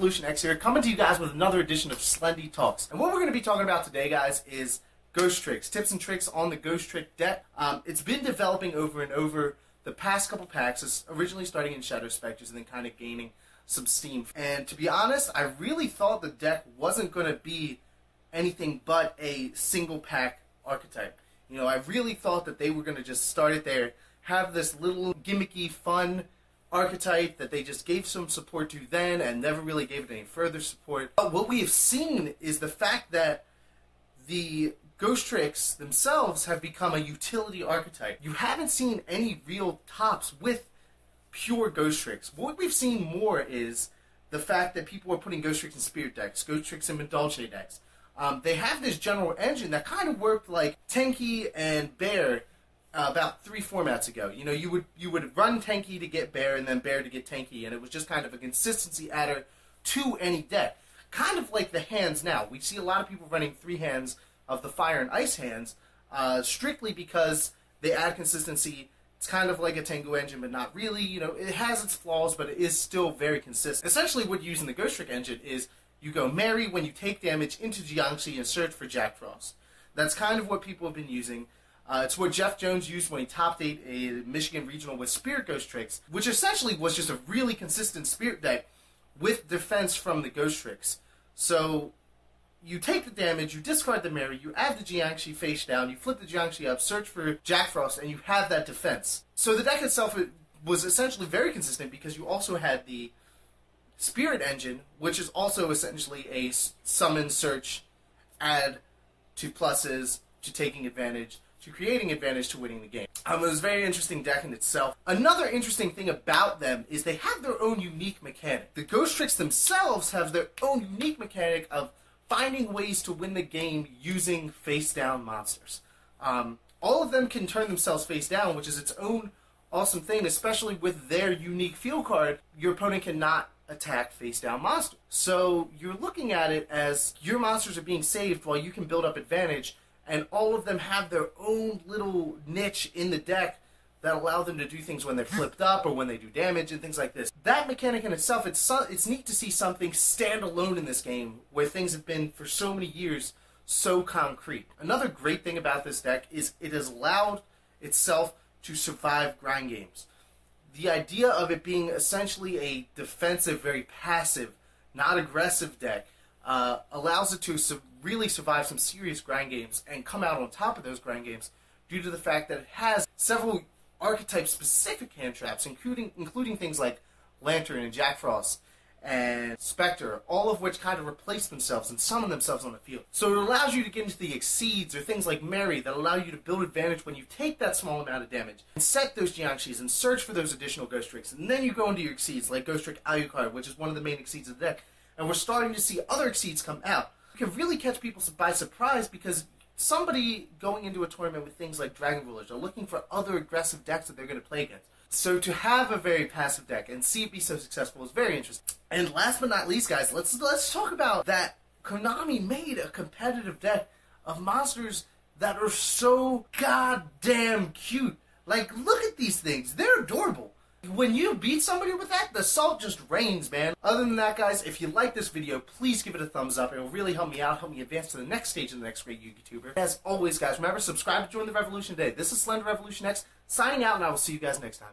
Revolution X here, coming to you guys with another edition of Slendy Talks. And what we're going to be talking about today, guys, is Ghostricks, tips and tricks on the Ghostrick deck. It's been developing over and over the past couple packs. It's originally starting in Shadow Specters and then kind of gaining some steam. And to be honest, I really thought the deck wasn't going to be anything but a single pack archetype. You know, I really thought that they were going to just start it there, have this little gimmicky, fun archetype that they just gave some support to then and never really gave it any further support. But what we have seen is the fact that the Ghostricks themselves have become a utility archetype. You haven't seen any real tops with pure Ghostricks. What we've seen more is the fact that people are putting Ghostricks in Spirit decks, Ghostricks in Indulge decks. They have this general engine that kind of worked like Tenki and Bear about 3 formats ago. You know, you would run Tenki to get Bear and then Bear to get Tenki, and it was just kind of a consistency adder to any deck. Kind of like the hands now. We see a lot of people running 3 hands of the Fire and Ice hands, strictly because they add consistency. It's kind of like a Tengu engine, but not really. You know, it has its flaws, but it is still very consistent. Essentially, what you use in the Ghostrick engine is you go Mary when you take damage into Jiangxi and search for Jack Frost. That's kind of what people have been using. It's what Jeff Jones used when he top 8 a Michigan Regional with Spirit Ghostricks, which essentially was just a really consistent Spirit deck with defense from the Ghostricks. So you take the damage, you discard the Mary, you add the Jiangxi face down, you flip the Jiangxi up, search for Jack Frost, and you have that defense. So the deck itself was essentially very consistent because you also had the Spirit engine, which is also essentially a summon, search, add to pluses, to taking advantage, to creating advantage to winning the game. It was a very interesting deck in itself. Another interesting thing about them is they have their own unique mechanic. The Ghostricks themselves have their own unique mechanic of finding ways to win the game using face-down monsters. All of them can turn themselves face down, which is its own awesome thing, especially with their unique field card. Your opponent cannot attack face-down monsters. So you're looking at it as your monsters are being saved while you can build up advantage, and all of them have their own little niche in the deck that allow them to do things when they're flipped up or when they do damage and things like this. That mechanic in itself, it's neat to see something stand alone in this game where things have been for so many years so concrete. Another great thing about this deck is it has allowed itself to survive grind games. The idea of it being essentially a defensive, very passive, not aggressive deck allows it to really survive some serious grind games and come out on top of those grind games due to the fact that it has several archetype-specific hand traps, including things like Lantern and Jack Frost and Spectre, all of which kind of replace themselves and summon themselves on the field. So it allows you to get into the Exceeds or things like Mary that allow you to build advantage when you take that small amount of damage and set those Jiangxis and search for those additional Ghostricks. And then you go into your Exceeds, like Ghostrick Alucard, which is one of the main Exceeds of the deck. And we're starting to see other Exceeds come out. You can really catch people by surprise because somebody going into a tournament with things like Dragon Rulers are looking for other aggressive decks that they're going to play against. So to have a very passive deck and see it be so successful is very interesting. And last but not least, guys, let's talk about that Konami made a competitive deck of monsters that are so goddamn cute. Like, look at these things. They're adorable. When you beat somebody with that, the salt just rains, man. Other than that, guys, if you like this video, please give it a thumbs up. It will really help me out, help me advance to the next stage of the Next Great Yugituber. As always, guys, remember, subscribe to join the revolution today. This is Slendy Revolution X, signing out, and I will see you guys next time.